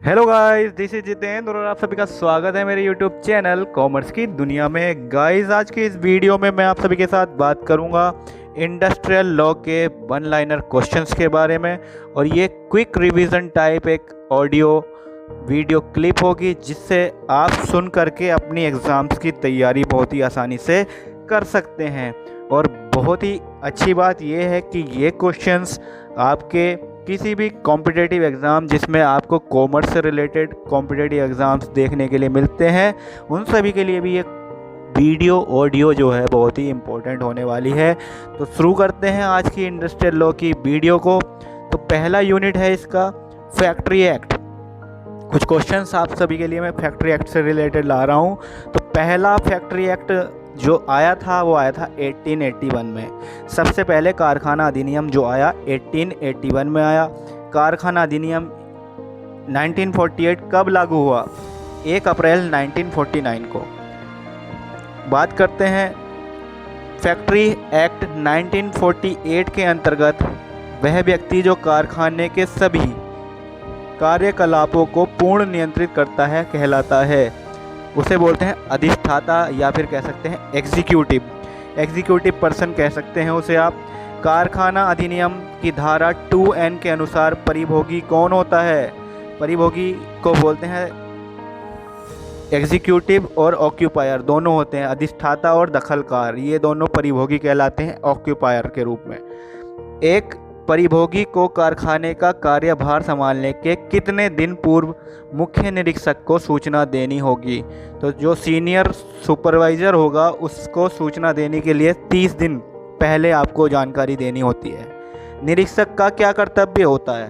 Hello guys, this is Jitendra और आप सभी का स्वागत है मेरे यूट्यूब चैनल कॉमर्स की दुनिया में। गाइस, आज की इस वीडियो में मैं आप सभी के साथ बात करूंगा इंडस्ट्रियल लॉ के वन लाइनर क्वेश्चंस के बारे में। और ये क्विक रिवीजन टाइप एक ऑडियो वीडियो क्लिप होगी जिससे आप सुन करके अपनी एग्ज़ाम्स की तैयारी बहुत ही आसानी से कर सकते हैं। और बहुत ही अच्छी बात यह है कि ये क्वेश्चंस आपके किसी भी कॉम्पिटिटिव एग्ज़ाम जिसमें आपको कॉमर्स से रिलेटेड कॉम्पिटिटिव एग्ज़ाम्स देखने के लिए मिलते हैं, उन सभी के लिए भी ये वीडियो ऑडियो जो है बहुत ही इम्पोर्टेंट होने वाली है। तो शुरू करते हैं आज की इंडस्ट्रियल लॉ की वीडियो को। तो पहला यूनिट है इसका फैक्ट्री एक्ट। कुछ क्वेश्चंस आप सभी के लिए मैं फैक्ट्री एक्ट से रिलेटेड ला रहा हूँ। तो पहला फैक्ट्री एक्ट जो आया था वो आया था 1881 में। सबसे पहले कारखाना अधिनियम जो आया 1881 में आया। कारखाना अधिनियम 1948 कब लागू हुआ? 1 अप्रैल 1949 को। बात करते हैं फैक्ट्री एक्ट 1948 के अंतर्गत वह व्यक्ति जो कारखाने के सभी कार्यकलापों को पूर्ण नियंत्रित करता है कहलाता है, उसे बोलते हैं अधिष्ठाता या फिर कह सकते हैं एग्जीक्यूटिव पर्सन कह सकते हैं उसे आप। कारखाना अधिनियम की धारा 2N के अनुसार परिभोगी कौन होता है? परिभोगी को बोलते हैं एग्जीक्यूटिव और ऑक्यूपायर दोनों होते हैं। अधिष्ठाता और दखलकार ये दोनों परिभोगी कहलाते हैं ऑक्यूपायर के रूप में। एक परिभोगी को कारखाने का कार्यभार संभालने के कितने दिन पूर्व मुख्य निरीक्षक को सूचना देनी होगी? तो जो सीनियर सुपरवाइज़र होगा उसको सूचना देने के लिए 30 दिन पहले आपको जानकारी देनी होती है। निरीक्षक का क्या कर्तव्य होता है?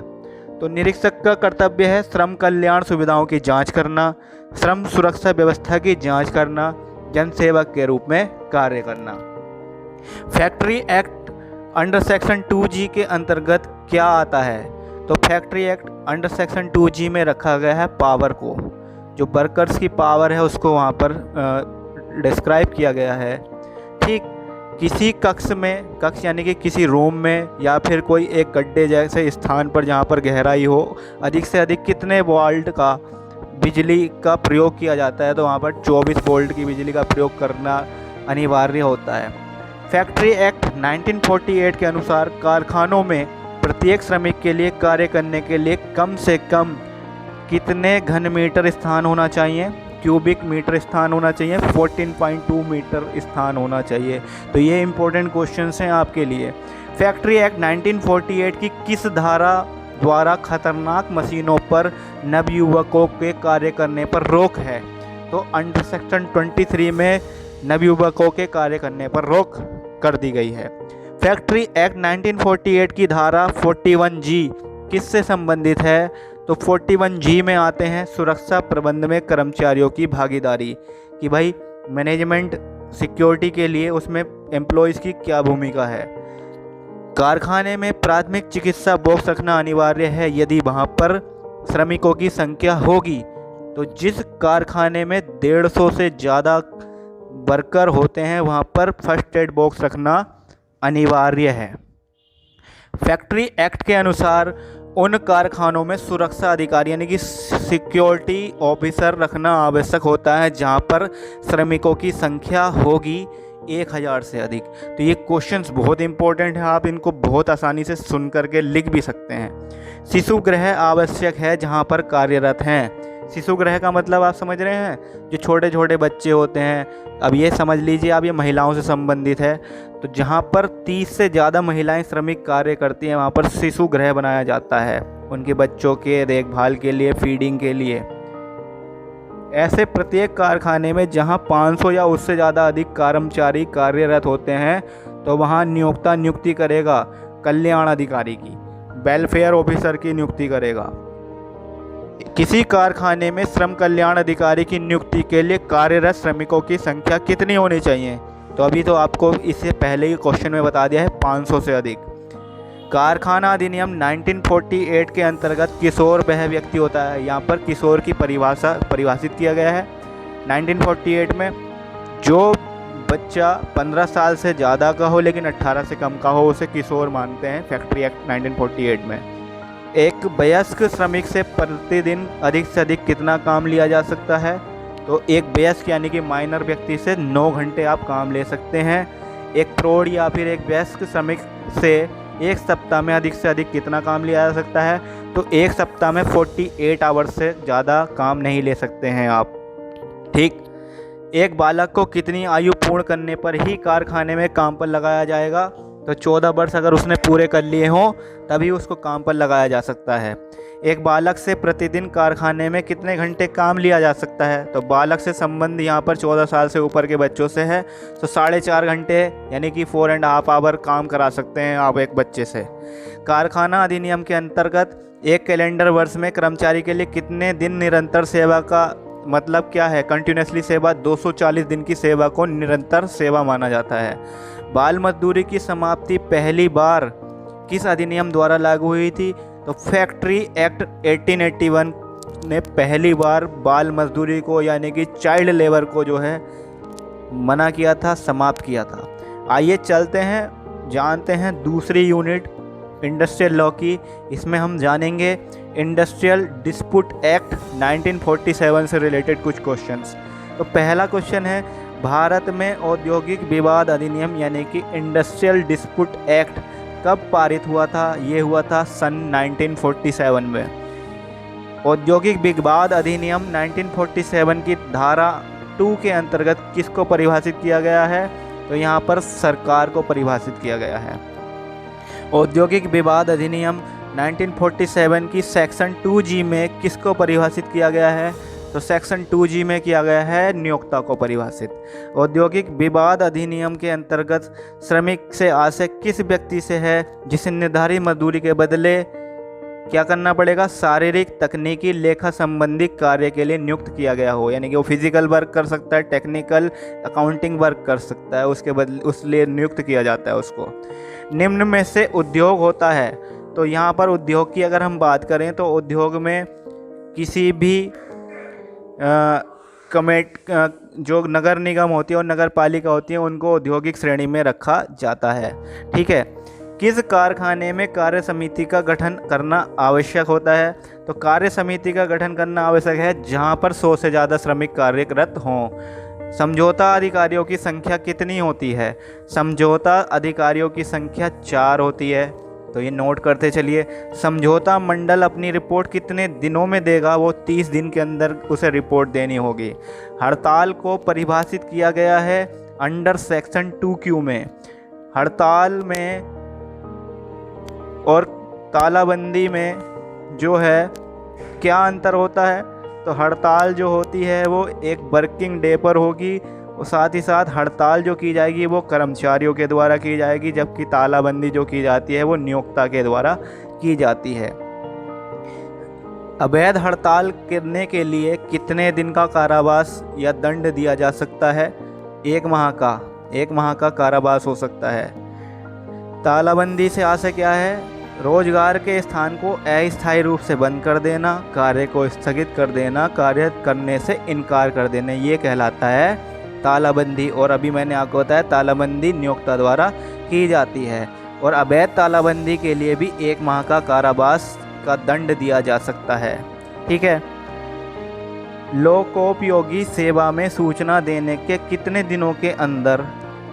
तो निरीक्षक का कर्तव्य है श्रम कल्याण सुविधाओं की जांच करना, श्रम सुरक्षा व्यवस्था की जांच करना, जनसेवक के रूप में कार्य करना। Factory act under section 2G के अंतर्गत क्या आता है? तो factory act under section 2G में रखा गया है पावर को, जो वर्कर्स की पावर है उसको वहाँ पर डिस्क्राइब किया गया है। ठीक, किसी कक्ष यानी कि किसी रूम में या फिर कोई एक गड्ढे जैसे स्थान पर जहाँ पर गहराई हो, अधिक से अधिक कितने वोल्ट का बिजली का प्रयोग किया जाता है? तो वहाँ पर 24 वोल्ट की बिजली का प्रयोग करना अनिवार्य होता है। फैक्ट्री एक्ट 1948 के अनुसार कारखानों में प्रत्येक श्रमिक के लिए कार्य करने के लिए कम से कम कितने घन मीटर स्थान होना चाहिए? क्यूबिक मीटर स्थान होना चाहिए, 14.2 मीटर स्थान होना चाहिए। तो ये इंपॉर्टेंट क्वेश्चंस हैं आपके लिए। फैक्ट्री एक्ट 1948 की किस धारा द्वारा खतरनाक मशीनों पर नवयुवकों के कार्य करने पर रोक है? तो अंडर सेक्शन 23 में नवयुवकों के कार्य करने पर रोक कर दी गई है। फैक्ट्री एक्ट 1948 की धारा 41G किससे संबंधित है? तो 41G में आते हैं सुरक्षा प्रबंध में कर्मचारियों की भागीदारी, कि भाई मैनेजमेंट सिक्योरिटी के लिए उसमें एम्प्लॉयज़ की क्या भूमिका है। कारखाने में प्राथमिक चिकित्सा बॉक्स रखना अनिवार्य है यदि वहाँ पर श्रमिकों की संख्या होगी। तो जिस कारखाने में 150 से ज़्यादा वर्कर होते हैं वहाँ पर फर्स्ट एड बॉक्स रखना अनिवार्य है। फैक्ट्री एक्ट के अनुसार उन कारखानों में सुरक्षा अधिकारी यानी कि सिक्योरिटी ऑफिसर रखना आवश्यक होता है जहाँ पर श्रमिकों की संख्या होगी 1000 से अधिक। तो ये क्वेश्चंस बहुत इंपॉर्टेंट है, आप इनको बहुत आसानी से सुन करके लिख भी सकते हैं। शिशु गृह आवश्यक है जहाँ पर कार्यरत हैं। शिशु गृह का मतलब आप समझ रहे हैं, जो छोटे छोटे बच्चे होते हैं। अब ये समझ लीजिए आप, ये महिलाओं से संबंधित है। तो जहाँ पर 30 से ज़्यादा महिलाएं श्रमिक कार्य करती हैं वहाँ पर शिशु गृह बनाया जाता है उनके बच्चों के देखभाल के लिए, फीडिंग के लिए। ऐसे प्रत्येक कारखाने में जहाँ 500 या उससे ज़्यादा अधिक कर्मचारी कार्यरत होते हैं तो वहाँ नियोक्ता नियुक्ति करेगा कल्याण अधिकारी की, वेलफेयर ऑफिसर की नियुक्ति करेगा। किसी कारखाने में श्रम कल्याण अधिकारी की नियुक्ति के लिए कार्यरत श्रमिकों की संख्या कितनी होनी चाहिए? तो अभी तो आपको इससे पहले ही क्वेश्चन में बता दिया है 500 से अधिक। कारखाना अधिनियम 1948 के अंतर्गत किशोर वह व्यक्ति होता है। यहाँ पर किशोर की परिभाषित किया गया है 1948 में, जो बच्चा 15 साल से ज़्यादा का हो लेकिन 18 से कम का हो उसे किशोर मानते हैं फैक्ट्री एक्ट 1948 में। एक वयस्क श्रमिक से प्रतिदिन अधिक से अधिक कितना काम लिया जा सकता है? तो एक वयस्क यानी कि माइनर व्यक्ति से 9 घंटे आप काम ले सकते हैं। एक प्रौढ़ या फिर एक वयस्क श्रमिक से एक सप्ताह में अधिक से अधिक कितना काम लिया जा सकता है? तो एक सप्ताह में 48 आवर्स से ज़्यादा काम नहीं ले सकते हैं आप। ठीक। एक बालक को कितनी आयु पूर्ण करने पर ही कारखाने में काम पर लगाया जाएगा? तो 14 वर्ष अगर उसने पूरे कर लिए हों तभी उसको काम पर लगाया जा सकता है। एक बालक से प्रतिदिन कारखाने में कितने घंटे काम लिया जा सकता है? तो बालक से संबंध यहाँ पर 14 साल से ऊपर के बच्चों से है, तो 4.5 घंटे यानी कि 4.5 आवर काम करा सकते हैं आप एक बच्चे से। कारखाना अधिनियम के अंतर्गत एक कैलेंडर वर्ष में कर्मचारी के लिए कितने दिन निरंतर सेवा का मतलब क्या है? कंटिन्यूसली सेवा 240 दिन की सेवा को निरंतर सेवा माना जाता है। बाल मजदूरी की समाप्ति पहली बार किस अधिनियम द्वारा लागू हुई थी? तो फैक्ट्री एक्ट 1881 ने पहली बार बाल मजदूरी को यानी कि चाइल्ड लेबर को जो है मना किया था, समाप्त किया था। आइए चलते हैं, जानते हैं दूसरी यूनिट इंडस्ट्रियल लॉ की। इसमें हम जानेंगे इंडस्ट्रियल डिस्प्यूट एक्ट 1947 से रिलेटेड कुछ क्वेश्चंस। तो पहला क्वेश्चन है, भारत में औद्योगिक विवाद अधिनियम यानी कि इंडस्ट्रियल डिस्प्यूट एक्ट कब पारित हुआ था? ये हुआ था सन 1947 में। औद्योगिक विवाद अधिनियम 1947 की धारा 2 के अंतर्गत किसको परिभाषित किया गया है? तो यहाँ पर सरकार को परिभाषित किया गया है। औद्योगिक विवाद अधिनियम 1947 की सेक्शन 2G में किसको परिभाषित किया गया है? तो सेक्शन 2G में किया गया है नियोक्ता को परिभाषित। औद्योगिक विवाद अधिनियम के अंतर्गत श्रमिक से आशय किस व्यक्ति से है जिसे निर्धारित मजदूरी के बदले क्या करना पड़ेगा? शारीरिक, तकनीकी, लेखा संबंधी कार्य के लिए नियुक्त किया गया हो, यानी कि वो फिजिकल वर्क कर सकता है, टेक्निकल, अकाउंटिंग वर्क कर सकता है, उसके बदले उस लिए नियुक्त किया जाता है उसको। निम्न में से उद्योग होता है, तो यहाँ पर उद्योग की अगर हम बात करें तो उद्योग में किसी भी जो नगर निगम होती है और नगर पालिका होती है उनको औद्योगिक श्रेणी में रखा जाता है। ठीक है। किस कारखाने में कार्य समिति का गठन करना आवश्यक होता है? तो कार्य समिति का गठन करना आवश्यक है जहां पर 100 से ज़्यादा श्रमिक कार्यरत हों। समझौता अधिकारियों की संख्या कितनी होती है? समझौता अधिकारियों की संख्या 4 होती है, तो ये नोट करते चलिए। समझौता मंडल अपनी रिपोर्ट कितने दिनों में देगा? वो 30 दिन के अंदर उसे रिपोर्ट देनी होगी। हड़ताल को परिभाषित किया गया है अंडर सेक्शन 2Q में। हड़ताल में और तालाबंदी में जो है क्या अंतर होता है? तो हड़ताल जो होती है वो एक वर्किंग डे पर होगी और साथ ही साथ हड़ताल जो की जाएगी वो कर्मचारियों के द्वारा की जाएगी, जबकि तालाबंदी जो की जाती है वो नियोक्ता के द्वारा की जाती है। अवैध हड़ताल करने के लिए कितने दिन का कारावास या दंड दिया जा सकता है? 1 माह का कारावास हो सकता है। तालाबंदी से आशय क्या है? रोजगार के स्थान को अस्थायी रूप से बंद कर देना, कार्य को स्थगित कर देना, कार्य करने से इनकार कर देना, ये कहलाता है तालाबंदी। और अभी मैंने आपको बताया तालाबंदी नियोक्ता द्वारा की जाती है। और अवैध तालाबंदी के लिए भी 1 माह का कारावास का दंड दिया जा सकता है। ठीक है। लोकोपयोगी सेवा में सूचना देने के कितने दिनों के अंदर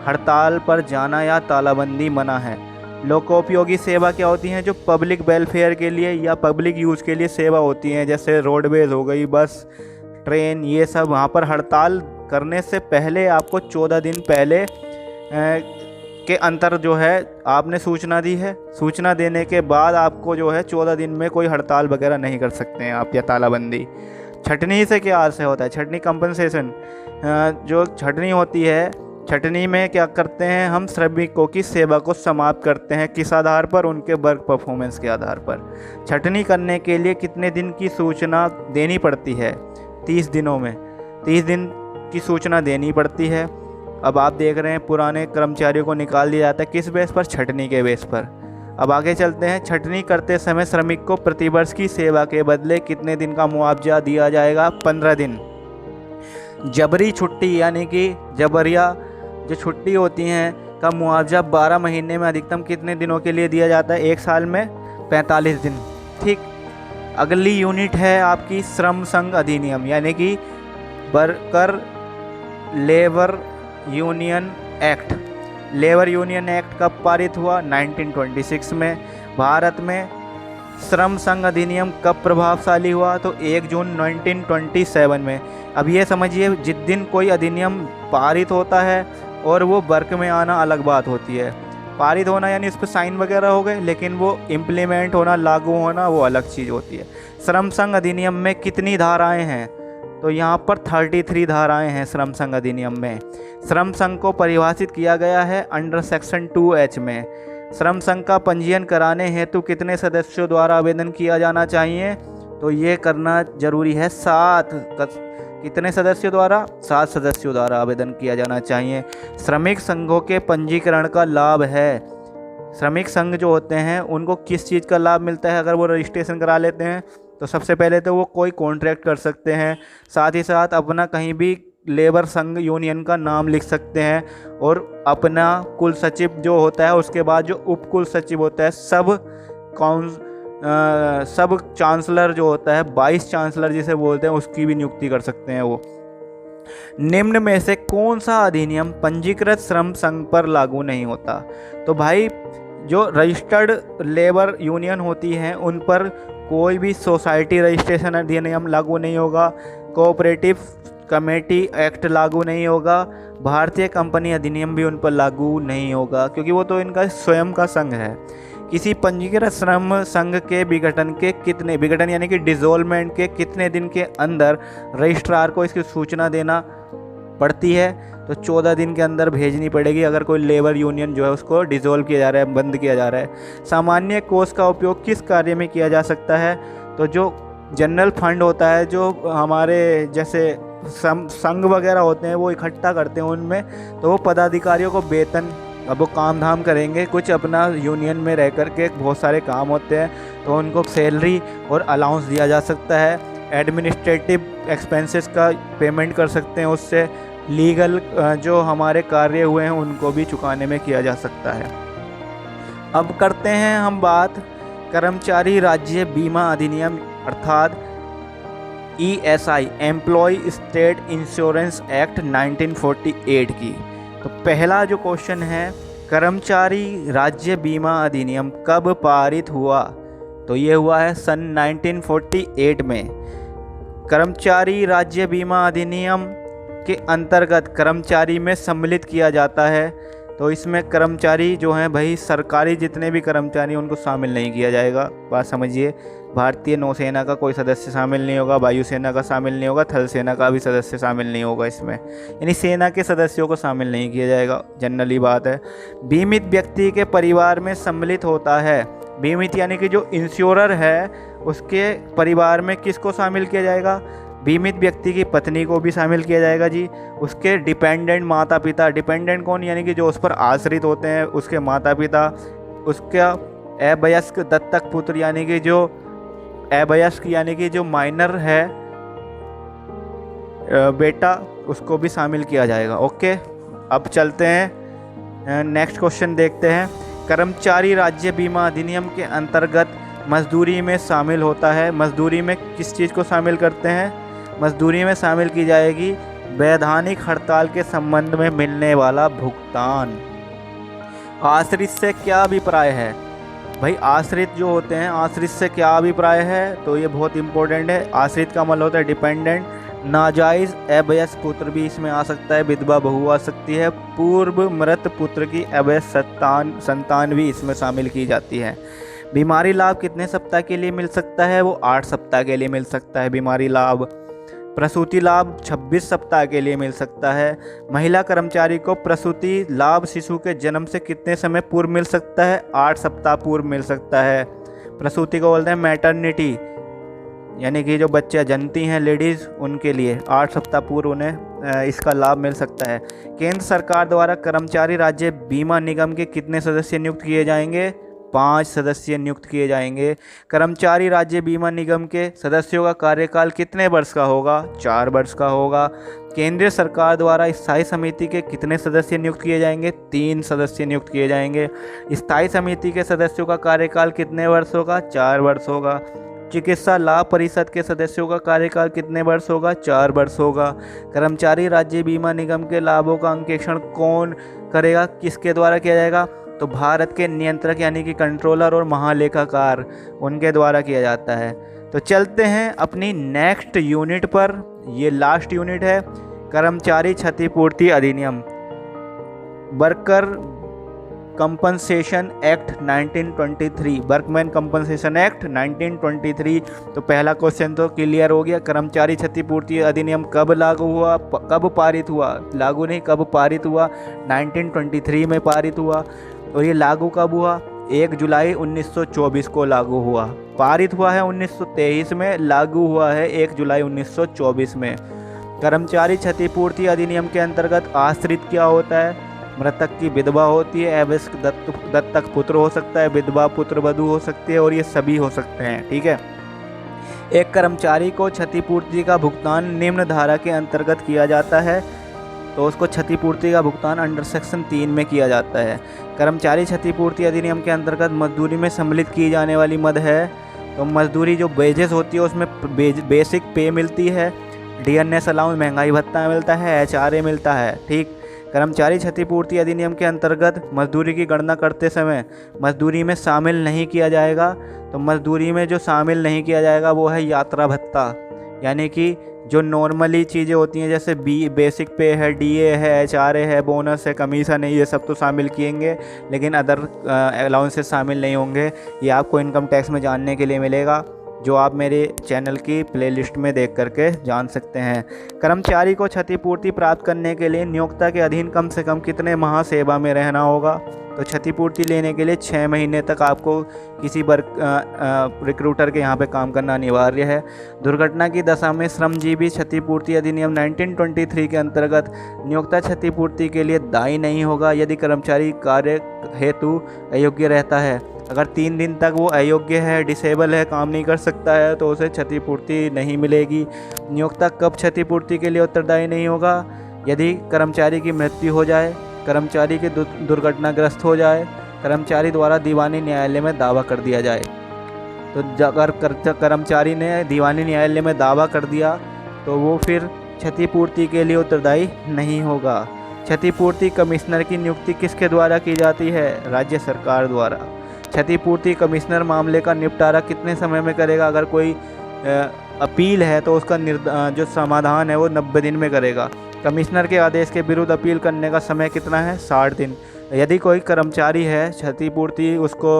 हड़ताल पर जाना या तालाबंदी मना है? लोकोपयोगी सेवा क्या होती हैं? जो पब्लिक वेलफेयर के लिए या पब्लिक यूज़ के लिए सेवा होती हैं, जैसे रोडवेज हो गई, बस, ट्रेन, ये सब। वहाँ पर हड़ताल करने से पहले आपको 14 दिन पहले के अंतर जो है आपने सूचना दी है। सूचना देने के बाद आपको जो है 14 दिन में कोई हड़ताल वगैरह नहीं कर सकते हैं आप या तालाबंदी। छटनी से क्या अर्थ होता है? छटनी कंपनसेशन, जो छटनी होती है, छटनी में क्या करते हैं हम? श्रमिकों की सेवा को समाप्त करते हैं। किस आधार पर? उनके वर्क परफॉर्मेंस के आधार पर। छटनी करने के लिए कितने दिन की सूचना देनी पड़ती है? 30 दिनों में 30 दिन की सूचना देनी पड़ती है। अब आप देख रहे हैं पुराने कर्मचारियों को निकाल दिया जाता है, किस बेस पर? छटनी के बेस पर। अब आगे चलते हैं। छटनी करते समय श्रमिक को प्रतिवर्ष की सेवा के बदले कितने दिन का मुआवजा दिया जाएगा? 15 दिन। जबरी छुट्टी यानी कि जबरिया जो छुट्टी होती हैं का मुआवजा 12 महीने में अधिकतम कितने दिनों के लिए दिया जाता है? 1 साल में 45 दिन। आर्थिक अगली यूनिट है आपकी श्रम संघ अधिनियम, यानी कि worker labour union act. Labour union act कब पारित हुआ? 1926 में। भारत में श्रम संघ अधिनियम कब प्रभावशाली हुआ? तो 1 जून 1927 में। अब ये समझिए, जिस दिन कोई अधिनियम पारित होता है और वो वर्क में आना अलग बात होती है। पारित होना यानी उस पर साइन वगैरह हो गए, लेकिन वो इम्प्लीमेंट होना, लागू होना, वो अलग चीज़ होती है। श्रम संघ अधिनियम में कितनी धाराएं हैं? तो यहाँ पर 33 धाराएं हैं श्रम संघ अधिनियम में। श्रम संघ को परिभाषित किया गया है अंडर सेक्शन 2H में। श्रम संघ का पंजीयन कराने हेतु कितने सदस्यों द्वारा आवेदन किया जाना चाहिए? तो ये करना जरूरी है 7। कितने सदस्यों द्वारा? 7 सदस्यों द्वारा आवेदन किया जाना चाहिए। श्रमिक संघों के पंजीकरण का लाभ है। श्रमिक संघ जो होते हैं उनको किस चीज़ का लाभ मिलता है अगर वो रजिस्ट्रेशन करा लेते हैं? तो सबसे पहले तो वो कोई कॉन्ट्रैक्ट कर सकते हैं, साथ ही साथ अपना कहीं भी लेबर संघ यूनियन का नाम लिख सकते हैं, और अपना कुल सचिव जो होता है, उसके बाद जो उप कुल सचिव होता है, सब चांसलर जो होता है, 22 चांसलर जिसे बोलते हैं, उसकी भी नियुक्ति कर सकते हैं वो। निम्न में से कौन सा अधिनियम पंजीकृत श्रम संघ पर लागू नहीं होता? तो भाई, जो रजिस्टर्ड लेबर यूनियन होती हैं उन पर कोई भी सोसाइटी रजिस्ट्रेशन अधिनियम लागू नहीं होगा, कोऑपरेटिव कमेटी एक्ट लागू नहीं होगा, भारतीय कंपनी अधिनियम भी उन पर लागू नहीं होगा, क्योंकि वो तो इनका स्वयं का संघ है। किसी पंजीकृत श्रम संघ के विघटन यानी कि डिसॉल्वमेंट के कितने दिन के अंदर रजिस्ट्रार को इसकी सूचना देना पड़ती है? तो 14 दिन के अंदर भेजनी पड़ेगी अगर कोई लेबर यूनियन जो है उसको डिसॉल्व किया जा रहा है, बंद किया जा रहा है। सामान्य कोष का उपयोग किस कार्य में किया जा सकता है? तो जो जनरल फंड होता है, जो हमारे जैसे संघ वगैरह होते हैं वो इकट्ठा करते हैं उनमें, तो वो पदाधिकारियों को वेतन, अब वो काम धाम करेंगे, कुछ अपना यूनियन में रह कर के बहुत सारे काम होते हैं, तो उनको सैलरी और अलाउंस दिया जा सकता है। एडमिनिस्ट्रेटिव एक्सपेंसेस का पेमेंट कर सकते हैं उससे। लीगल जो हमारे कार्य हुए हैं उनको भी चुकाने में किया जा सकता है। अब करते हैं हम बात कर्मचारी राज्य बीमा अधिनियम अर्थात ESI employ state insurance act 1948 की। तो पहला जो क्वेश्चन है, कर्मचारी राज्य बीमा अधिनियम कब पारित हुआ? तो ये हुआ है सन 1948 में। कर्मचारी राज्य बीमा अधिनियम के अंतर्गत कर्मचारी में सम्मिलित किया जाता है। तो इसमें कर्मचारी जो हैं भाई, सरकारी जितने भी कर्मचारी उनको शामिल नहीं किया जाएगा। बात समझिए, भारतीय नौसेना का कोई सदस्य शामिल नहीं होगा, वायुसेना का शामिल नहीं होगा, थल सेना का भी सदस्य शामिल नहीं होगा इसमें, यानी सेना के सदस्यों को शामिल नहीं किया जाएगा, जनरली बात है। बीमित व्यक्ति के परिवार में सम्मिलित होता है। बीमित यानी कि जो इंश्योरर है उसके परिवार में किसको शामिल किया जाएगा? बीमित व्यक्ति की पत्नी को भी शामिल किया जाएगा जी। उसके डिपेंडेंट माता पिता, डिपेंडेंट कौन? यानी कि जो उस पर आश्रित होते हैं, उसके माता पिता, उसका अवयस्क दत्तक पुत्र यानी कि जो अवयस्क यानी कि जो माइनर है बेटा, उसको भी शामिल किया जाएगा। ओके, अब चलते हैं नेक्स्ट क्वेश्चन देखते हैं। कर्मचारी राज्य बीमा अधिनियम के अंतर्गत मजदूरी में शामिल होता है। मजदूरी में किस चीज़ को शामिल करते हैं? मजदूरी में शामिल की जाएगी वैधानिक हड़ताल के संबंध में मिलने वाला भुगतान। आश्रित से क्या अभिप्राय है? भाई, आश्रित जो होते हैं, आश्रित से क्या अभिप्राय है? तो ये बहुत इंपॉर्टेंट है। आश्रित का मतलब होता है डिपेंडेंट। नाजायज़ अवयस्क पुत्र भी इसमें आ सकता है, विधवा बहू आ सकती है, पूर्व मृत पुत्र की अवयस्क संतान भी इसमें शामिल की जाती है। बीमारी लाभ कितने सप्ताह के लिए मिल सकता है? वो 8 सप्ताह के लिए मिल सकता है बीमारी लाभ। प्रसूति लाभ 26 सप्ताह के लिए मिल सकता है। महिला कर्मचारी को प्रसूति लाभ शिशु के जन्म से कितने समय पूर्व मिल सकता है? 8 सप्ताह पूर्व मिल सकता है। प्रसूति को बोलते हैं मैटरनिटी, यानी कि जो बच्चे जनती हैं लेडीज़, उनके लिए 8 सप्ताह पूर्व उन्हें इसका लाभ मिल सकता है। केंद्र सरकार द्वारा कर्मचारी राज्य बीमा निगम के कितने सदस्य नियुक्त किए जाएंगे? 5 सदस्य नियुक्त किए जाएंगे। कर्मचारी राज्य बीमा निगम के सदस्यों का कार्यकाल कितने वर्ष का होगा? 4 वर्ष का होगा। केंद्रीय सरकार द्वारा स्थायी समिति के कितने सदस्य नियुक्त किए जाएंगे? 3 सदस्य नियुक्त किए जाएंगे। स्थायी समिति के सदस्यों का कार्यकाल कितने वर्ष होगा? 4 वर्ष होगा। चिकित्सा लाभ परिषद के सदस्यों का कार्यकाल कितने वर्ष होगा? 4 वर्ष होगा। कर्मचारी राज्य बीमा निगम के लाभों का अंकेक्षण कौन करेगा? किसके द्वारा किया जाएगा? तो भारत के नियंत्रक यानी कि कंट्रोलर और महालेखाकार, उनके द्वारा किया जाता है। तो चलते हैं अपनी नेक्स्ट यूनिट पर। ये लास्ट यूनिट है, कर्मचारी क्षतिपूर्ति अधिनियम, worker compensation act 1923, workman compensation act 1923। तो पहला क्वेश्चन तो क्लियर हो गया। कर्मचारी क्षतिपूर्ति अधिनियम कब लागू हुआ, कब पारित हुआ? लागू नहीं, कब पारित हुआ? 1923 में पारित हुआ। और ये लागू कब हुआ? 1 जुलाई 1924 को लागू हुआ। पारित हुआ है 1923 में, लागू हुआ है 1 जुलाई 1924 में। कर्मचारी क्षतिपूर्ति अधिनियम के अंतर्गत आश्रित क्या होता है? मृतक की विधवा होती है, अवयस्क दत्तक पुत्र हो सकता है, विधवा पुत्र वधू हो सकती है, और ये सभी हो सकते हैं। ठीक है। एक कर्मचारी को क्षतिपूर्ति का भुगतान निम्न धारा के अंतर्गत किया जाता है, तो उसको क्षतिपूर्ति का भुगतान अंडर सेक्शन 3 में किया जाता है। कर्मचारी क्षतिपूर्ति अधिनियम के अंतर्गत मजदूरी में सम्मिलित की जाने वाली मद है, तो मजदूरी जो वेजेस होती है उसमें बेसिक पे मिलती है, डीएनएस अलाउंस महंगाई भत्ता मिलता है, एचआरए मिलता है। ठीक। कर्मचारी क्षतिपूर्ति अधिनियम के अंतर्गत मजदूरी की गणना करते समय मजदूरी में शामिल नहीं किया जाएगा, तो मजदूरी में जो शामिल नहीं किया जाएगा वो है यात्रा भत्ता, यानी कि जो नॉर्मली चीज़ें होती हैं जैसे बेसिक पे है, डीए है, एचआरए है, बोनस है, कमीशन है, ये सब तो शामिल किएंगे, लेकिन अदर अलाउंसेस शामिल नहीं होंगे। ये आपको इनकम टैक्स में जानने के लिए मिलेगा, जो आप मेरे चैनल की प्लेलिस्ट में देख करके जान सकते हैं। कर्मचारी को क्षतिपूर्ति प्राप्त करने के लिए नियोक्ता के अधीन कम से कम कितने माह सेवा में रहना होगा? तो क्षतिपूर्ति लेने के लिए 6 महीने तक आपको किसी रिक्रूटर के यहाँ पे काम करना अनिवार्य है। दुर्घटना की दशा में श्रमजीवी क्षतिपूर्ति अधिनियम 1923 के अंतर्गत नियोक्ता क्षतिपूर्ति के लिए दायी नहीं होगा यदि कर्मचारी कार्य हेतु अयोग्य रहता है। अगर 3 दिन तक वो अयोग्य है, डिसेबल है, काम नहीं कर सकता है, तो उसे क्षतिपूर्ति नहीं मिलेगी। नियोक्ता कब क्षतिपूर्ति के लिए उत्तरदायी नहीं होगा? यदि कर्मचारी की मृत्यु हो जाए, कर्मचारी के दुर्घटनाग्रस्त हो जाए, कर्मचारी द्वारा दीवानी न्यायालय में दावा कर दिया जाए। तो अगर कर्मचारी ने दीवानी न्यायालय में दावा कर दिया तो वो फिर क्षतिपूर्ति के लिए उत्तरदायी नहीं होगा। क्षतिपूर्ति कमिश्नर की नियुक्ति किसके द्वारा की जाती है? राज्य सरकार द्वारा। क्षतिपूर्ति कमिश्नर मामले का निपटारा कितने समय में करेगा? अगर कोई अपील है तो उसका जो समाधान है वो 90 दिन में करेगा। कमिश्नर के आदेश के विरुद्ध अपील करने का समय कितना है? 60 दिन। यदि कोई कर्मचारी है, क्षतिपूर्ति उसको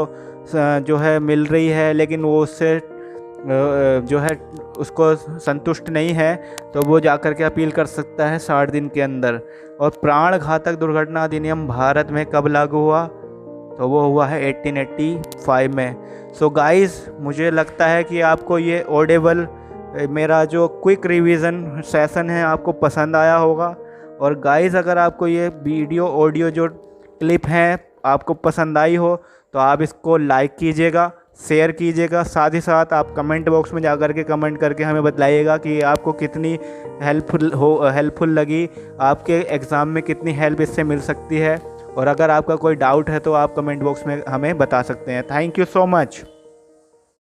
जो है मिल रही है, लेकिन वो उससे जो है उसको संतुष्ट नहीं है, तो वो जाकर के अपील कर सकता है 60 दिन के अंदर। और प्राण घातक दुर्घटना अधिनियम भारत में कब लागू हुआ? तो वो हुआ है 1885 में। सो गाइस, मुझे लगता है कि आपको ये ऑडिबल मेरा जो क्विक रिवीजन सेशन है आपको पसंद आया होगा। और गाइस, अगर आपको ये वीडियो ऑडियो जो क्लिप हैं आपको पसंद आई हो तो आप इसको लाइक कीजिएगा, शेयर कीजिएगा, साथ ही साथ आप कमेंट बॉक्स में जाकर के कमेंट करके हमें बताइएगा कि आपको कितनी हेल्पफुल लगी, आपके एग्ज़ाम में कितनी हेल्प इससे मिल सकती है। और अगर आपका कोई डाउट है तो आप कमेंट बॉक्स में हमें बता सकते हैं। Thank you so much.